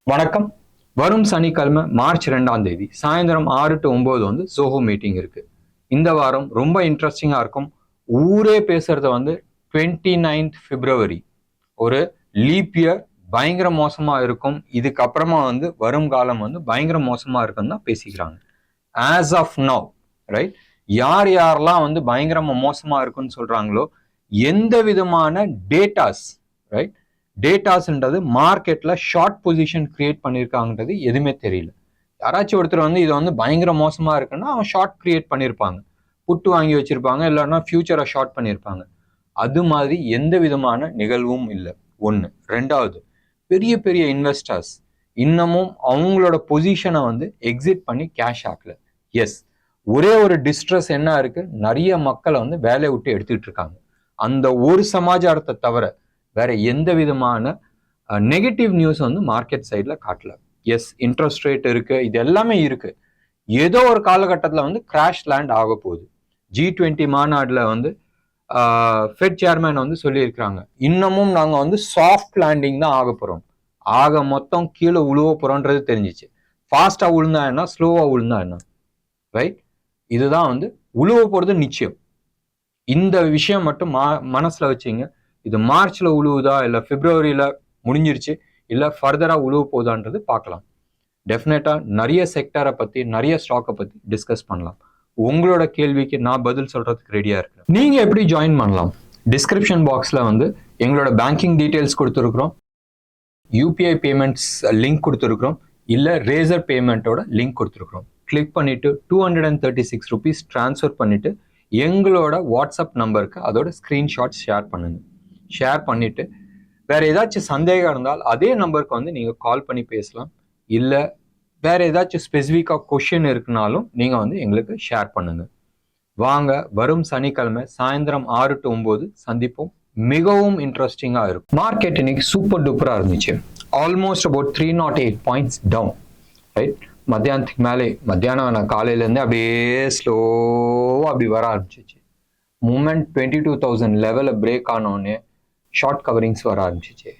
வணக்கம். வரும் சனிக்கிழமை மார்ச் 2ஆம் தேதி சாயந்தரம் 6 to 9 வந்து ZOHO மீட்டிங் இருக்கு. இந்த வாரம் ரொம்ப இன்ட்ரெஸ்டிங்கா இருக்கும். ஊரே பேசுறது வந்து 29th February ஒரு லீப் இயர் பயங்கர மோசமா இருக்கும். இதுக்கப்புறமா வந்து வரும் காலம் வந்து பயங்கர மோசமா இருக்குன்னு தான் பேசிக்கிறாங்க. ஆஸ் ஆஃப் நவ் ரைட், யாரெல்லாம் வந்து பயங்கரமா மோசமா இருக்குன்னு சொல்றாங்களோ எந்த விதமான டேட்டாஸ் ரைட், டேட்டாஸ்ன்றது மார்க்கெட்ல ஷார்ட் பொசிஷன் கிரியேட் பண்ணியிருக்காங்கன்றது எதுவுமே தெரியல. யாராச்சும் ஒருத்தர் வந்து இது வந்து பயங்கர மோசமா இருக்குன்னா அவன் ஷார்ட் கிரியேட் பண்ணியிருப்பாங்க, புட்டு வாங்கி வச்சிருப்பாங்க, இல்லைன்னா ஃபியூச்சரை ஷார்ட் பண்ணியிருப்பாங்க. அது மாதிரி எந்த விதமான நிகழ்வும் இல்லை. ஒன்று. ரெண்டாவது, பெரிய பெரிய இன்வெஸ்டர்ஸ் இன்னமும் அவங்களோட பொசிஷனை வந்து எக்ஸிட் பண்ணி கேஷ் ஆக்கல. எஸ், ஒரே ஒரு டிஸ்ட்ரெஸ் என்ன இருக்கு, நிறைய மக்களை வந்து வேலையை விட்டு எடுத்துக்கிட்டு இருக்காங்க. அந்த ஒரு சமாச்சாரத்தை தவிர வேற எந்த விதமான நெகட்டிவ் நியூஸ் வந்து மார்க்கெட் சைட்ல காட்டல. எஸ், இன்ட்ரெஸ்ட் ரேட் இருக்கு, இது எல்லாமே இருக்கு. ஏதோ ஒரு காலகட்டத்தில் வந்து கிராஷ் லேண்ட் ஆக போகுது. G20 மாநாடுல வந்து ஃபெட் சேர்மேன் வந்து சொல்லியிருக்கிறாங்க, இன்னமும் நாங்க வந்து சாஃப்ட் லேண்டிங் தான் ஆக போறோம், ஆக மொத்தம் கீழே உழுவ போறோன்றது தெரிஞ்சிச்சு. ஃபாஸ்டா உழுந்தா என்ன, ஸ்லோவா உழுந்தா என்ன, ரைட்? இதுதான் வந்து உழுவ போறது நிச்சயம். இந்த விஷயம் மட்டும் மனசுல வச்சுங்க. இது மார்ச்ல உழுவுதா இல்ல பிப்ரவரியில முடிஞ்சிருச்சு இல்ல ஃபர்தரா உழுவ போதான்றது பார்க்கலாம். டெஃபினட்டா நிறைய செக்டரை பத்தி நிறைய ஸ்டாக்கை பத்தி டிஸ்கஸ் பண்ணலாம். உங்களோட கேள்விக்கு நான் பதில் சொல்றதுக்கு ரெடியா இருக்கேன். நீங்க எப்படி ஜாயின் பண்ணலாம்? டிஸ்கிரிப்ஷன் பாக்ஸ்ல வந்து எங்களோட பேங்கிங் டீடைல்ஸ் கொடுத்துருக்குறோம், யூபிஐ பேமெண்ட்ஸ் லிங்க் கொடுத்துருக்குறோம், இல்ல ரேசர் பேமெண்ட்டோட லிங்க் கொடுத்துருக்குறோம். கிளிக் பண்ணிட்டு 236 rupees டிரான்ஸ்ஃபர் பண்ணிட்டு எங்களோட வாட்ஸ்அப் நம்பருக்கு அதோட ஸ்கிரீன்ஷாட் ஷேர் பண்ணுங்க. ஷேர் பண்ணிட்டு வேற ஏதாச்சும் சந்தேகம் இருந்தால் அதே நம்பருக்கு வந்து நீங்க கால் பண்ணி பேசலாம். இல்ல வேற ஏதாச்சும் ஸ்பெசிஃபிக்கா கொஸ்டின் இருக்குனாலும் நீங்க வந்து எங்களுக்கு ஷேர் பண்ணுங்க. வாங்க, வரும் சனிக்கிழமை சாயந்தரம் 6 to 9 சந்திப்போம். மிகவும் இன்ட்ரெஸ்டிங்கா இருக்கும். மார்க்கெட் இன்னைக்கு சூப்பர் டூப்பரா இருந்துச்சு. Almost about 308 points down, right? மத்தியானத்துக்கு மேலே, மத்தியானம் காலையில இருந்து அப்படியே ஸ்லோவா அப்படி வர ஆரம்பிச்சிச்சு. மூமெண்ட் 22,000 லெவல பிரேக் ஆனோடனே ஷார்ட் கவரிங்ஸ் வர ஆரம்பிச்சிச்சு.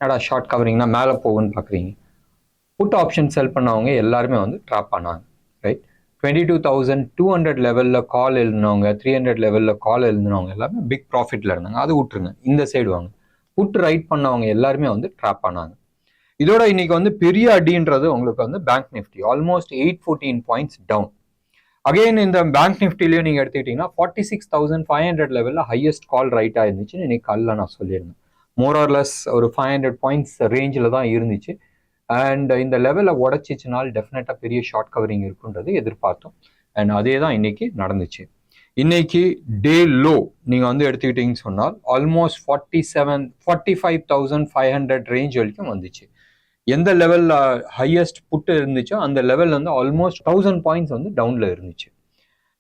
என்னடா ஷார்ட் கவரிங்னா மேலே போகுன்னு பார்க்குறீங்க. புட் ஆப்ஷன் செல் பண்ணவங்க எல்லாருமே வந்து ட்ராப் பண்ணாங்க, ரைட்? 22,200 லெவலில் கால் எழுதினவங்க, 300 லெவலில் கால் எழுதினவங்க எல்லாமே பிக் ப்ராஃபிட்ல இருந்தாங்க. அது விட்டுருங்க, இந்த சைடு வாங்க. புட் ரைட் பண்ணவங்க எல்லாருமே வந்து ட்ராப் பண்ணாங்க. இதோட இன்னைக்கு வந்து பெரிய அடின்றது உங்களுக்கு வந்து bank Nifty almost 814 points down. Again இந்த பேங்க் நிஃப்டிலையும் நீங்க எடுத்துக்கிட்டீங்கன்னா 46,500 லெவலில் ஹையஸ்ட் கால் ரைட்டாக இருந்துச்சுன்னு இன்னைக்கு காலைல நான் சொல்லியிருந்தேன். மோரார்லெஸ் ஒரு 500 points ரேஞ்சில் தான் இருந்துச்சு. அண்ட் இந்த லெவலில் உடச்சிச்சுனால் டெஃபினட்டாக பெரிய ஷார்ட் கவரிங் இருக்குன்றது எதிர்பார்த்தோம். அண்ட் அதே தான் இன்னைக்கு நடந்துச்சு. இன்னைக்கு டே லோ நீங்க வந்து எடுத்துக்கிட்டீங்கன்னு சொன்னால் ஆல்மோஸ்ட் 45,500 ரேஞ்ச் வரைக்கும் வந்துச்சு. எந்த லெவல்ல ஹையஸ்ட் புட்டு இருந்துச்சோ அந்த லெவல் வந்து ஆல்மோஸ்ட் 1000 points வந்து டவுன்ல இருந்துச்சு.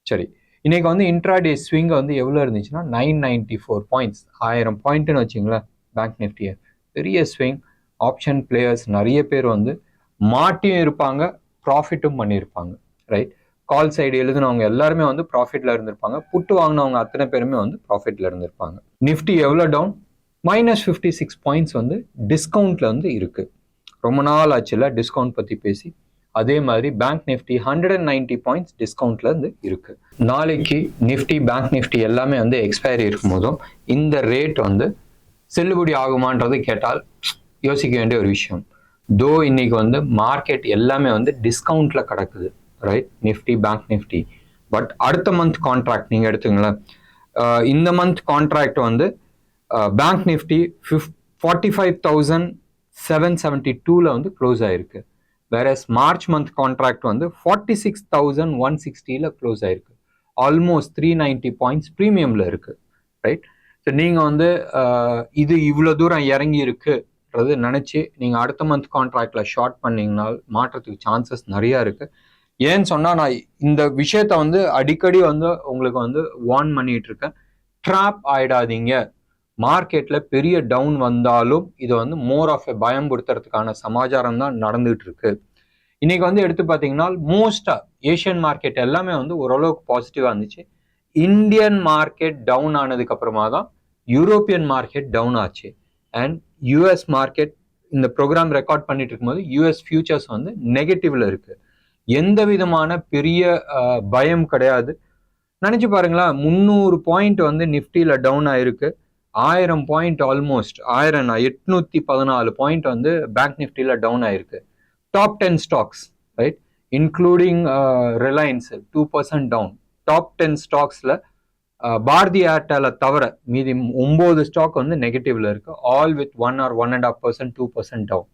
சரி, இன்னைக்கு வந்து இன்ட்ராடே ஸ்விங் வந்து எவ்வளோ இருந்துச்சுன்னா 994 points, 1000 பாயிண்ட்னு வச்சுங்களேன் பேங்க் நிஃப்டியை. பெரிய ஸ்விங். ஆப்ஷன் பிளேயர்ஸ் நிறைய பேர் வந்து மாட்டியும் இருப்பாங்க, ப்ராஃபிட்டும் பண்ணியிருப்பாங்க, ரைட்? கால் சைடு எழுதினவங்க எல்லாருமே வந்து ப்ராஃபிட்ல இருந்திருப்பாங்க. புட்டு வாங்கினவங்க அத்தனை பேருமே வந்து ப்ராஃபிட்ல இருந்திருப்பாங்க. நிஃப்டி எவ்வளோ டவுன்? -56 points வந்து டிஸ்கவுண்ட்ல வந்து இருக்கு. ரொம்ப நாள் ஆச்சுல டிஸ்கவுண்ட் பத்தி பேசி. அதே மாதிரி பேங்க் நிஃப்டி 190 points டிஸ்கவுண்ட்ல இருந்து இருக்கு. நாளைக்கு நிஃப்டி பேங்க் நிஃப்டி எல்லாமே வந்து எக்ஸ்பைரி இருக்கும் போதும் இந்த ரேட் வந்து செல்லுபடி ஆகுமான்றது கேட்டால் யோசிக்க வேண்டிய ஒரு விஷயம். தோ இன்னைக்கு வந்து மார்க்கெட் எல்லாமே வந்து டிஸ்கவுண்ட்ல கிடக்குது, right? Nifty bank Nifty. But அடுத்த மந்த் கான்ட்ராக்ட் நீங்க எடுத்துங்களேன். இந்த மந்த் கான்ட்ராக்ட் வந்து பேங்க் நிஃப்டி 45,772ல வந்து க்ளோஸ் ஆயிருக்கு. வேற மார்ச் மந்த் கான்ட்ராக்ட் வந்து 46,160ல க்ளோஸ் ஆயிருக்கு. ஆல்மோஸ்ட் 390 points ப்ரீமியம்ல இருக்கு, ரைட்? ஸோ நீங்க வந்து இது இவ்வளோ தூரம் இறங்கி இருக்குன்றது நினைச்சு நீங்க அடுத்த மந்த் கான்ட்ராக்ட்ல ஷார்ட் பண்ணீங்கன்னா மாற்றத்துக்கு சான்சஸ் நிறைய இருக்கு. ஏன்னு சொன்னா நான் இந்த விஷயத்த வந்து அடிக்கடி வந்து உங்களுக்கு வந்து வார்ன் பண்ணிட்டு இருக்கேன். ட்ராப் ஆயிடாதீங்க. மார்க்கெட்ல பெரிய டவுன் வந்தாலும் இது வந்து மோர் ஆஃப் எ பயம்படுத்துறதுக்கான சமாச்சாரம் தான் நடந்துட்டு இருக்கு. இன்னைக்கு வந்து எடுத்து பார்த்தீங்கன்னா மோஸ்டா ஏஷியன் மார்க்கெட் எல்லாமே வந்து ஓரளவுக்கு பாசிட்டிவா இருந்துச்சு. இந்தியன் மார்க்கெட் டவுன் ஆனதுக்கு அப்புறமா தான் யூரோப்பியன் மார்க்கெட் டவுன் ஆச்சு. அண்ட் யூஎஸ் மார்க்கெட் இந்த ப்ரோக்ராம் ரெக்கார்ட் பண்ணிட்டு இருக்கும்போது யூஎஸ் ஃபியூச்சர்ஸ் வந்து நெகட்டிவ்ல இருக்கு. எந்த விதமான பெரிய பயம் கிடையாது. நினைச்சு பாருங்களா, 300 பாயிண்ட் வந்து நிஃப்டியில டவுன் ஆயிருக்கு. 1000 பாயிண்ட், ஆல்மோஸ்ட் 814 பாயிண்ட் வந்து பேங்க் நிஃப்டியில டவுன் ஆயிருக்கு. Top 10 stocks, right, including Reliance 2% down. Top 10 ஸ்டாக்ஸ்ல பாரதி ஏர்டெல தவிர மீதி 9 ஸ்டாக் வந்து நெகட்டிவ்ல இருக்கு. All with 1 or 1.5%, 2% down.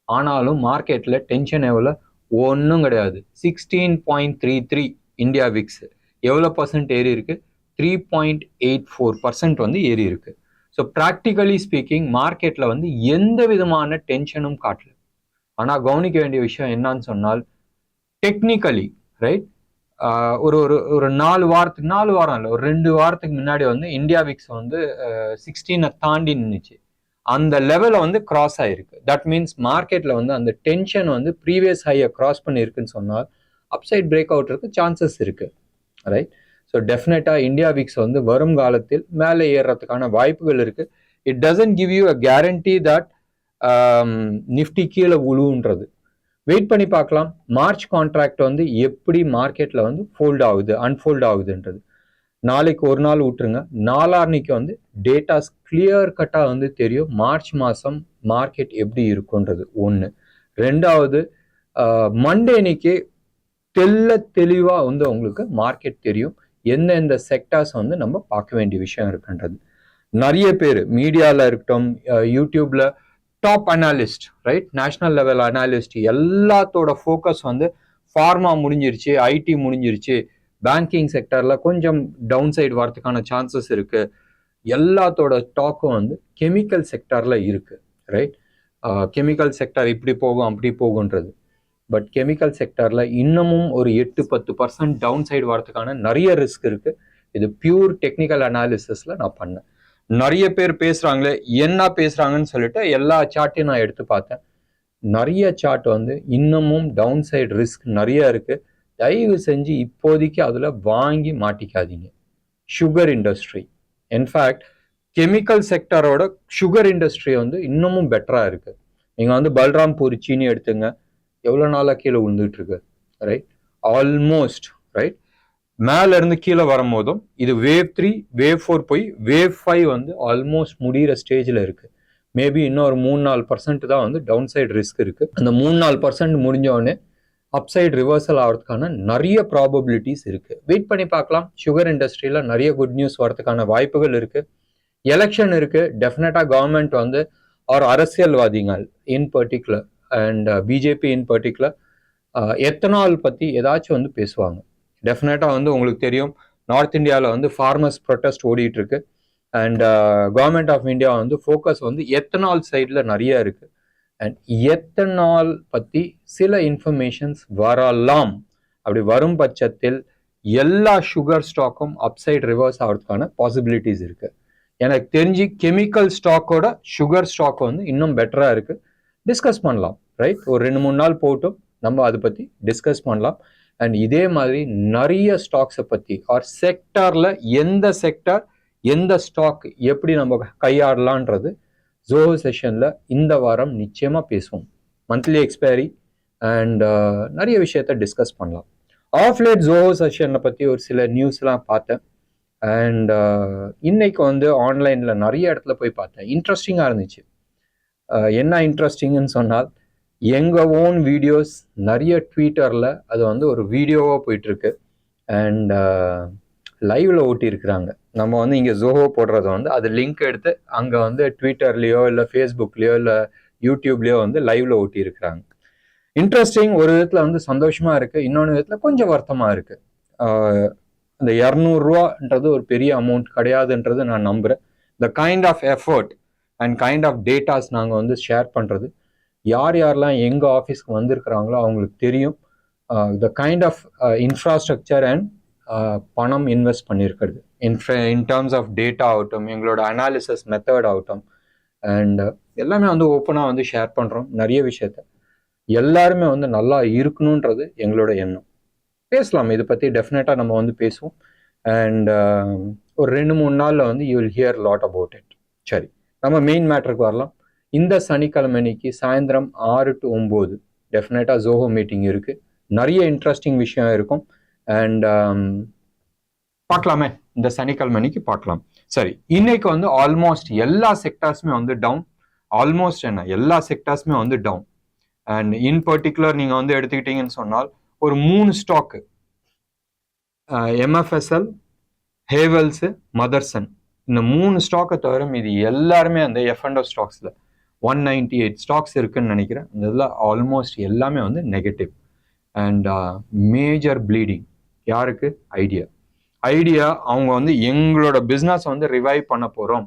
ஆனாலும் மார்க்கெட்ல டென்ஷன் எவ்வளோ? ஒன்றும் கிடையாது. 16.33 இந்தியா விக்ஸ் எவ்வளோ பர்சன்ட் ஏறி இருக்கு? 3.84% வந்து ஏறி இருக்கு. ஸோ ப்ராக்டிக்கலி ஸ்பீக்கிங் மார்க்கெட்ல வந்து எந்த விதமான டென்ஷனும் காட்டல. ஆனா கவனிக்க வேண்டிய விஷயம் என்னன்னு சொன்னால், டெக்னிக்கலி ரைட், ஒரு ஒரு ஒரு 4 வாரம் இல்லை, ஒரு 2 வாரத்துக்கு முன்னாடி வந்து இந்தியா விக்ஸ் வந்து 16 தாண்டி நின்றுச்சு. அந்த லெவலை வந்து கிராஸ் ஆயிருக்கு. தட் மீன்ஸ் மார்க்கெட்ல வந்து அந்த டென்ஷன் வந்து ப்ரீவியஸ் ஹையை கிராஸ் பண்ணியிருக்குன்னு சொன்னால் அப்சைட் பிரேக் அவுட் இருக்கு, சான்சஸ் இருக்கு, ரைட். ஸோ டெஃபினட்டா இந்தியா விக்ஸ் வந்து வரும் காலத்தில் மேலே ஏறுறதுக்கான வாய்ப்புகள் இருக்கு. It doesn't give you a guarantee that Nifty கீழே உழுவுன்றது. வெயிட் பண்ணி பார்க்கலாம் மார்ச் கான்ட்ராக்ட் வந்து எப்படி மார்க்கெட்ல வந்து அன்ஃபோல்ட் ஆகுதுன்றது. நாளைக்கு ஒரு நாள் விட்டுருங்க, நாளான்னைக்கு வந்து டேட்டாஸ் கிளியர் கட்டா வந்து தெரியும் மார்ச் மாசம் மார்க்கெட் எப்படி இருக்குன்றது. ஒன்று. ரெண்டாவது, மண்டே அன்னைக்கு தெளிவா வந்து உங்களுக்கு மார்க்கெட் தெரியும் எந்தெந்த செக்டார்ஸ் வந்து நம்ம பார்க்க வேண்டிய விஷயம் இருக்குன்றது. நிறைய பேர் மீடியால இருக்கட்டும், யூடியூப்ல top analyst, right, national level analyst எல்லாத்தோட ஃபோக்கஸ் வந்து ஃபார்மா முடிஞ்சிருச்சு, ஐடி முடிஞ்சிருச்சு, பேங்கிங் செக்டர்ல கொஞ்சம் டவுன் சைடு வரதுக்கான சான்சஸ் இருக்கு. எல்லாத்தோட டாக்கும் வந்து கெமிக்கல் செக்டர்ல இருக்கு, ரைட். கெமிக்கல் செக்டர் இப்படி போகும் அப்படி போகுன்றது. பட் கெமிக்கல் செக்டர்ல இன்னமும் ஒரு 8-10% டவுன் சைடு வரதுக்கான நிறைய ரிஸ்க் இருக்கு. இது பியூர் டெக்னிக்கல் அனாலிசிஸ்ல நான் பண்ணேன். நிறைய பேர் பேசுறாங்களே, என்ன பேசுறாங்கன்னு சொல்லிட்டு எல்லா சார்ட்டையும் நான் எடுத்து பார்த்தேன். நிறைய சார்ட் வந்து இன்னமும் டவுன் சைடு ரிஸ்க் நிறைய இருக்கு. தயவு செஞ்சு இப்போதைக்கு அதுல வாங்கி மாட்டிக்காதீங்க. சுகர் இண்டஸ்ட்ரி, இன்ஃபேக்ட் கெமிக்கல் செக்டரோட சுகர் இண்டஸ்ட்ரி வந்து இன்னமும் பெட்டரா இருக்கு. நீங்க வந்து பல்ராம்பூர் சீனி எடுத்துங்க, எவ்வளோ நாளாக கீழே விழுந்துட்டு இருக்கு, ரைட். ஆல்மோஸ்ட் ரைட், மேல இருந்து கீழே வரும்போதும் இது வேவ் 3, வேவ் 4 போய் வேவ் 5 வந்து ஆல்மோஸ்ட் முடிகிற ஸ்டேஜில் இருக்கு. மேபி இன்னும் ஒரு 3-4% தான் வந்து டவுன் சைடு ரிஸ்க் இருக்கு. அந்த 3-4% முடிஞ்ச உடனே அப்சைடு ரிவர்சல் ஆகிறதுக்கான நிறைய ப்ராபபிலிட்டிஸ் இருக்கு. வெயிட் பண்ணி பார்க்கலாம். சுகர் இண்டஸ்ட்ரியில நிறைய குட் நியூஸ் வரதுக்கான வாய்ப்புகள் இருக்கு. எலெக்ஷன் இருக்கு, டெஃபினட்டா கவர்மெண்ட் வந்து ஒரு அரசியல்வாதிகள் in particular and BJP in particular ethanol பத்தி ஏதாச்சும் வந்து பேசுவாங்க. டெஃபினட்டா வந்து உங்களுக்கு தெரியும், நார்த் இந்தியாவில் வந்து ஃபார்மர்ஸ் ப்ரொட்டஸ்ட் ஓடிட்டு இருக்கு. அண்ட் கவர்மெண்ட் ஆஃப் இந்தியா வந்து ஃபோக்கஸ் வந்து எத்தனால் சைடில் நிறைய இருக்கு. அண்ட் எத்தனால் பத்தி சில இன்ஃபர்மேஷன்ஸ் வரலாம். அப்படி வரும் பட்சத்தில் எல்லா சுகர் ஸ்டாக்கும் அப்சைட் ரிவர்ஸ் ஆகிறதுக்கான பாசிபிலிட்டிஸ் இருக்கு. எனக்கு தெரிஞ்சு கெமிக்கல் ஸ்டாக்கோட சுகர் ஸ்டாக் வந்து இன்னும் பெட்டரா இருக்கு. டிஸ்கஸ் பண்ணலாம், ரைட். ஒரு 2-3 நாள் போட்டும் நம்ம அதை பத்தி டிஸ்கஸ் பண்ணலாம். அண்ட் இதே மாதிரி நிறைய ஸ்டாக்ஸை பத்தி ஆர் செக்டார்ல எந்த செக்டார் எந்த ஸ்டாக் எப்படி நம்ம கையாடலான்றது ஜோஹோ செஷன்ல இந்த வாரம் நிச்சயமா பேசுவோம். மந்த்லி எக்ஸ்பைரி அண்ட் நிறைய விஷயத்த டிஸ்கஸ் பண்ணலாம். ஆஃப்லேட் ஜோஹோ செஷனை பத்தி ஒரு சில நியூஸ்லாம் பார்த்தேன். அண்ட் இன்னைக்கு வந்து ஆன்லைன்ல நிறைய இடத்துல போய் பார்த்தேன். இன்ட்ரெஸ்டிங்காக இருந்துச்சு. என்ன இன்ட்ரெஸ்டிங்னு சொன்னால், எங்க ஓன் வீடியோஸ் நிறைய ட்விட்டர்ல அது வந்து ஒரு வீடியோவா போயிட்டு இருக்கு. அண்ட் லைவ்ல ஓட்டி இருக்கிறாங்க. நம்ம வந்து இங்க ஜோஹோ போடுறத வந்து அது லிங்க் எடுத்து அங்க வந்து ட்விட்டர்லயோ இல்லை ஃபேஸ்புக்லயோ இல்லை யூடியூப்லயோ வந்து லைவ்ல ஓட்டி இருக்கிறாங்க. இன்ட்ரெஸ்டிங். ஒரு விதத்துல வந்து சந்தோஷமா இருக்கு, இன்னொன்று விதத்துல கொஞ்சம் வருத்தமா இருக்கு. இந்த 200 ரூபான்றது ஒரு பெரிய அமௌண்ட் கிடையாதுன்றது நான் நம்புறேன். The kind of effort and kind of datas நாங்கள் வந்து ஷேர் பண்ணுறது, யாரெல்லாம் எங்கள் ஆஃபீஸ்க்கு வந்திருக்கிறாங்களோ அவங்களுக்கு தெரியும். The kind of infrastructure and பணம் இன்வெஸ்ட் பண்ணியிருக்கிறது இன் டேர்ம்ஸ் ஆஃப் டேட்டா ஆகட்டும், எங்களோட அனாலிசிஸ் மெத்தட் ஆகட்டும், அண்ட் எல்லாமே வந்து ஓப்பனாக வந்து ஷேர் பண்ணுறோம். நிறைய விஷயத்த எல்லாருமே வந்து நல்லா இருக்கணுன்றது எங்களோட எண்ணம். பேசலாம் இதை பற்றி, டெஃபினட்டாக நம்ம வந்து பேசுவோம். அண்ட் ஒரு 2-3 நாளில் வந்து you will hear lot about it. சரி, நம்ம மெயின் மேட்டருக்கு வரலாம். இந்த சனிக்கிழமை அன்னைக்கு சாயந்தரம் 6 to 9 டெஃபினட்டாக ஜோஹோ மீட்டிங் இருக்குது. நிறைய இன்ட்ரெஸ்டிங் விஷயம் இருக்கும். அண்ட் பார்க்கலாமே, இந்த சனிக்கிழமை அன்னைக்கு பார்க்கலாம். சரி, இன்னைக்கு வந்து ஆல்மோஸ்ட் எல்லா செக்டார்ஸுமே வந்து டவுன். ஆல்மோஸ்ட் எல்லா செக்டார்ஸுமே வந்து டவுன். அண்ட் இன் பர்டிகுலர் நீங்கள் வந்து எடுத்துக்கிட்டீங்கன்னு சொன்னால் ஒரு 3 ஸ்டாக்கு, MFSL, ஹேவல்ஸு, மதர்சன், இந்த 3 ஸ்டாக்கை தவிர மீது எல்லாருமே அந்த F&O ஸ்டாக்ஸில் 198 ஸ்டாக்ஸ் இருக்குன்னு நினைக்கிறேன். இந்த இதில் ஆல்மோஸ்ட் எல்லாமே வந்து நெகட்டிவ். அண்ட் மேஜர் ப்ளீடிங் யாருக்கு? ஐடியா அவங்க வந்து எங்களோட பிஸ்னஸ் வந்து ரிவைவ் பண்ண போகிறோம்,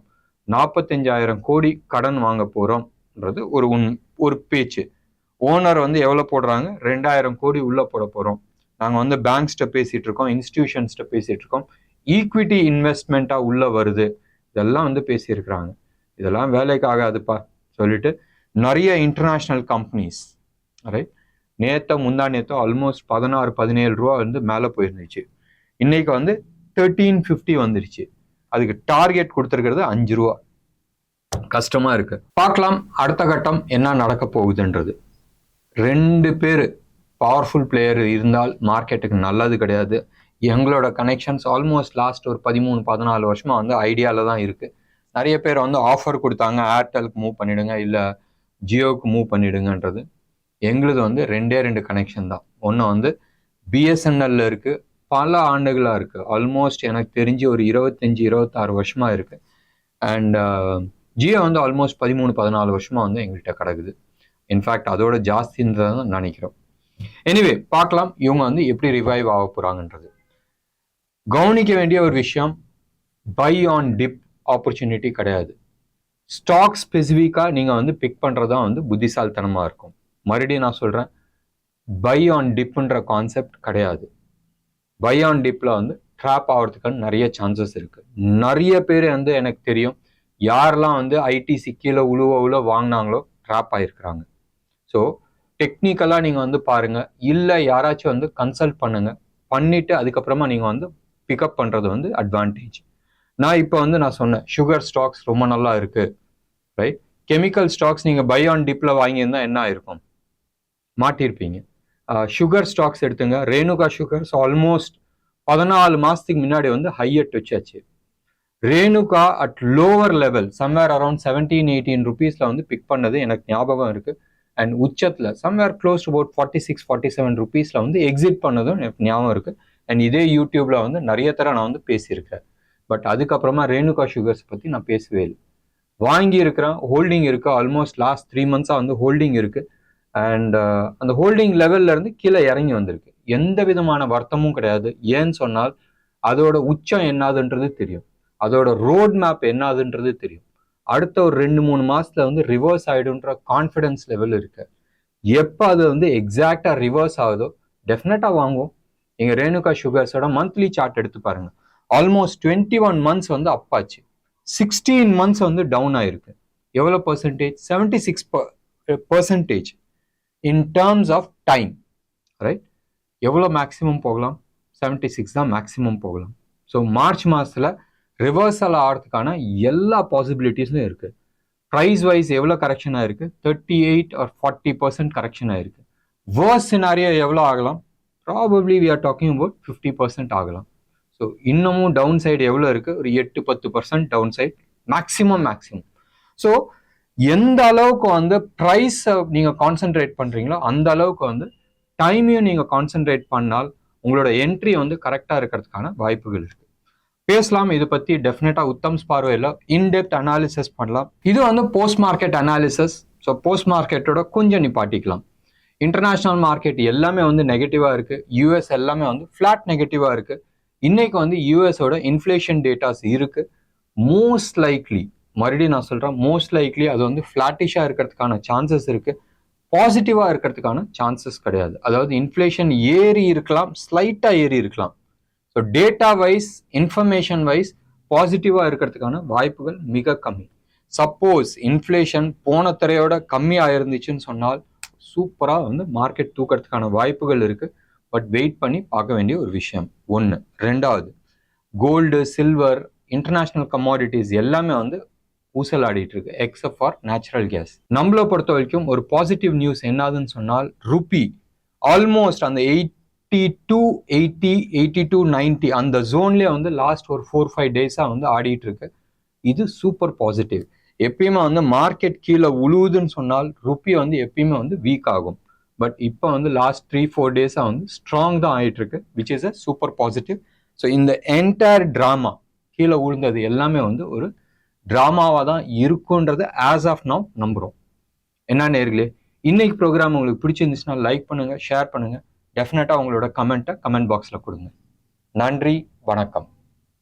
45,000 கோடி கடன் வாங்க போகிறோம்ன்றது ஒரு பேச்சு. ஓனர் வந்து எவ்வளோ போடுறாங்க? 2,000 கோடி உள்ளே போட போகிறோம். நாங்கள் வந்து பேங்க்ஸ்கிட்ட பேசிகிட்டு இருக்கோம், இன்ஸ்டிடியூஷன்ஸ்கிட்ட பேசிகிட்டு இருக்கோம், ஈக்விட்டி இன்வெஸ்ட்மெண்ட்டாக உள்ளே வருது, இதெல்லாம் வந்து பேசியிருக்கிறாங்க. இதெல்லாம் வேலைக்கு ஆகாதுப்பா சொல்லிட்டு நிறைய இன்டர்நேஷ்னல் கம்பெனிஸ் ரைட் முந்தா நேத்தோ ஆல்மோஸ்ட் 16-17 ரூபா வந்து மேலே போயிருந்துச்சு. இன்னைக்கு வந்து 1350 வந்துருச்சு. அதுக்கு டார்கெட் கொடுத்துருக்கிறது 5 ரூபா. கஷ்டமா இருக்கு. பார்க்கலாம் அடுத்த கட்டம் என்ன நடக்க போகுதுன்றது. 2 பேர் பவர்ஃபுல் பிளேயர் இருந்தால் மார்க்கெட்டுக்கு நல்லது கிடையாது. எங்களோட கனெக்ஷன்ஸ் ஆல்மோஸ்ட் லாஸ்ட் ஒரு 13-14 வருஷமா வந்து ஐடியாவில் தான் இருக்கு. நிறைய பேர் வந்து ஆஃபர் கொடுத்தாங்க, ஏர்டெலுக்கு மூவ் பண்ணிடுங்க, இல்லை ஜியோக்கு மூவ் பண்ணிடுங்கன்றது. எங்களுது வந்து 2 கனெக்ஷன் தான். ஒன்று வந்து பிஎஸ்என்எல்ல இருக்கு, பல ஆண்டுகளாக இருக்கு. ஆல்மோஸ்ட் எனக்கு தெரிஞ்சு ஒரு 25-26 வருஷமா இருக்கு. அண்ட் ஜியோ வந்து ஆல்மோஸ்ட் 13-14 வருஷமா வந்து எங்கள்கிட்ட கிடக்குது. இன்ஃபேக்ட் அதோட ஜாஸ்தின்றதான் நினைக்கிறோம். எனிவே பார்க்கலாம் இவங்க வந்து எப்படி ரிவைவ் ஆக போறாங்கன்றது. கவனிக்க வேண்டிய ஒரு விஷயம், பை ஆன் டிப் ஆப்பர்ச்சுனிட்டி கிடையாது. ஸ்டாக் ஸ்பெசிஃபிக்காக நீங்கள் வந்து பிக் பண்ணுறதா வந்து புத்திசாலித்தனமாக இருக்கும். மறுபடியும் நான் சொல்கிறேன், பை ஆன் டிப்ன்ற கான்செப்ட் கிடையாது. பை ஆன் டிப்பில் வந்து ட்ராப் ஆகிறதுக்கான நிறைய சான்சஸ் இருக்குது. நிறைய பேர் வந்து எனக்கு தெரியும், யாரெல்லாம் வந்து ஐடிசி கீழே உழுவ வாங்கினாங்களோ ட்ராப் ஆகிருக்கிறாங்க. ஸோ டெக்னிக்கலாக நீங்கள் வந்து பாருங்கள், இல்லை யாராச்சும் வந்து கன்சல்ட் பண்ணிவிட்டு அதுக்கப்புறமா நீங்கள் வந்து பிக்கப் பண்ணுறது வந்து அட்வான்டேஜ். நான் இப்போ வந்து நான் சொன்னேன், சுகர் ஸ்டாக்ஸ் ரொம்ப நல்லா இருக்குது ரைட். கெமிக்கல் ஸ்டாக்ஸ் நீங்கள் பை ஆன் டிப்பில் வாங்கியிருந்தா என்ன ஆயிருக்கும்? மாட்டியிருப்பீங்க. சுகர் ஸ்டாக்ஸ் எடுத்துங்க, ரேணுகா சுகர்ஸ் ஆல்மோஸ்ட் 14 மாதத்துக்கு முன்னாடி வந்து ஹையட் வச்சாச்சு. Renuka at lower level somewhere around 17-18 ருபீஸில் வந்து பிக் பண்ணது எனக்கு ஞாபகம் இருக்குது. அண்ட் உச்சத்தில் சம்வேர் க்ளோஸ் டு அபவுட் 46-47 ருபீஸில் வந்து எக்ஸிட் பண்ணதும் எனக்கு ஞாபகம் இருக்குது. அண்ட் இதே யூடியூப்பில் வந்து நிறைய தடவை நான் வந்து பேசியிருக்கேன். பட் அதுக்கப்புறமா ரேணுகா சுகர்ஸ் பற்றி நான் பேசவே இல்லை. வாங்கி இருக்கிறேன், ஹோல்டிங் இருக்குது. ஆல்மோஸ்ட் லாஸ்ட் 3 மந்த்ஸாக வந்து ஹோல்டிங் இருக்குது. அண்ட் அந்த ஹோல்டிங் லெவல்ல இருந்து கீழே இறங்கி வந்திருக்கு. எந்த விதமான வருத்தமும் கிடையாது. ஏன்னு சொன்னால் அதோட உச்சம் என்னதுன்றது தெரியும், அதோட ரோட் மேப் என்னதுன்றது தெரியும். அடுத்த ஒரு 2-3 மாசத்துல வந்து ரிவர்ஸ் ஆயிடுன்ற கான்ஃபிடன்ஸ் லெவல் இருக்கு. எப்போ அது வந்து எக்ஸாக்டா ரிவர்ஸ் ஆகுதோ டெஃபினட்டா வாங்குவோம். எங்க ரேணுகா சுகர்ஸோட மந்த்லி சார்ட் எடுத்து பாருங்க. ஆல்மோஸ்ட் 21 மந்த்ஸ் வந்து அப்பாச்சு, 16 மந்த்ஸ் வந்து டவுன் ஆயிருக்கு. எவ்வளோ percentage? 76% in terms of time right. எவ்வளோ மேக்ஸிமம் போகலாம்? 76 தான் மேக்ஸிமம் போகலாம். ஸோ மார்ச் மாதத்தில் ரிவர்சல் ஆகிறதுக்கான எல்லா பாசிபிலிட்டிஸும் இருக்குது. ப்ரைஸ் வைஸ் எவ்வளோ கரெக்ஷன் ஆயிருக்கு? 38 or 40% கரெக்ஷன் ஆயிருக்கு. வேர்ஸ்ட் சினாரியோ எவ்வளோ ஆகலாம்? Probably we are talking about 50% ஆகலாம். ஸோ இன்னமும் டவுன் சைடு எவ்வளோ இருக்குது? ஒரு 8-10% டவுன் சைட் மேக்ஸிமம். ஸோ எந்த அளவுக்கு வந்து ப்ரைஸை நீங்கள் கான்சென்ட்ரேட் பண்ணுறீங்களோ அந்த அளவுக்கு வந்து டைமையும் நீங்கள் கான்சென்ட்ரேட் பண்ணால் உங்களோட என்ட்ரி வந்து கரெக்டாக இருக்கிறதுக்கான வாய்ப்புகள் இருக்குது. பேசலாம் இது பற்றி டெஃபினட்டாக உத்தம்ஸ் பார்வையில் இன்டெப்த் அனாலிசிஸ் பண்ணலாம். இது வந்து post market analysis. So post மார்க்கெட்டோட கொஞ்சம் நிப்பாட்டிக்கலாம். இன்டர்நேஷ்னல் மார்க்கெட் எல்லாமே வந்து நெகட்டிவாக இருக்குது. யூஎஸ் எல்லாமே வந்து ஃப்ளாட் நெகட்டிவாக இருக்குது. இன்னைக்கு வந்து யூஎஸோட இன்ஃப்ளேஷன் டேட்டாஸ் இருக்குது. மோஸ்ட் லைக்லி, மறுபடியும் நான் சொல்கிறேன், மோஸ்ட் லைக்லி அது வந்து ஃப்ளாட்டிஷாக இருக்கிறதுக்கான சான்சஸ் இருக்குது. பாசிட்டிவாக இருக்கிறதுக்கான சான்சஸ் கிடையாது. அதாவது இன்ஃப்ளேஷன் ஏறி இருக்கலாம், ஸ்லைட்டாக ஏறி இருக்கலாம். So data wise, information wise பாசிட்டிவாக இருக்கிறதுக்கான வாய்ப்புகள் மிக கம்மி. சப்போஸ் இன்ஃப்ளேஷன் போன தரையோட கம்மியாக இருந்துச்சுன்னு சொன்னால் சூப்பராக வந்து மார்க்கெட் தூக்கிறதுக்கான வாய்ப்புகள் இருக்குது. பட் வெயிட் பண்ணி பார்க்க வேண்டிய ஒரு விஷயம் ஒன்று. ரெண்டாவது, கோல்டு, சில்வர், இன்டர்நேஷ்னல் கமாடிட்டிஸ் எல்லாமே வந்து ஊசலாடிட்டு இருக்கு எக்ஸப்ட் ஃபார் நேச்சுரல் கேஸ். நம்மளை பொறுத்த வரைக்கும் ஒரு பாசிட்டிவ் நியூஸ் என்னதுன்னு சொன்னால் ருபி ஆல்மோஸ்ட் அந்த 82 அந்த ஜோன்லேயே வந்து லாஸ்ட் ஒரு 4-5 டேஸாக வந்து ஆடிட்டு இருக்கு. இது சூப்பர் பாசிட்டிவ். எப்பயுமே வந்து மார்க்கெட் கீழே உழுவுதுன்னு சொன்னால் ருபி வந்து எப்பயுமே வந்து வீக் ஆகும். பட் இப்போ வந்து லாஸ்ட் 3-4 டேஸாக வந்து ஸ்ட்ராங் தான் ஆகிட்டு இருக்கு, which is a super positive. So இந்த என்டையர் ட்ராமா கீழே விழுந்தது எல்லாமே வந்து ஒரு ட்ராமாவாக தான் இருக்குன்றதை ஆஸ் ஆஃப் நவ் நம்புகிறோம். என்ன நேர்களே, இன்னைக்கு ப்ரோக்ராம் உங்களுக்கு பிடிச்சிருந்துச்சுன்னா லைக் பண்ணுங்க, ஷேர் பண்ணுங்க, டெஃபினட்டாக உங்களோட கமெண்ட்டை கமெண்ட் பாக்ஸில் கொடுங்க. நன்றி, வணக்கம்.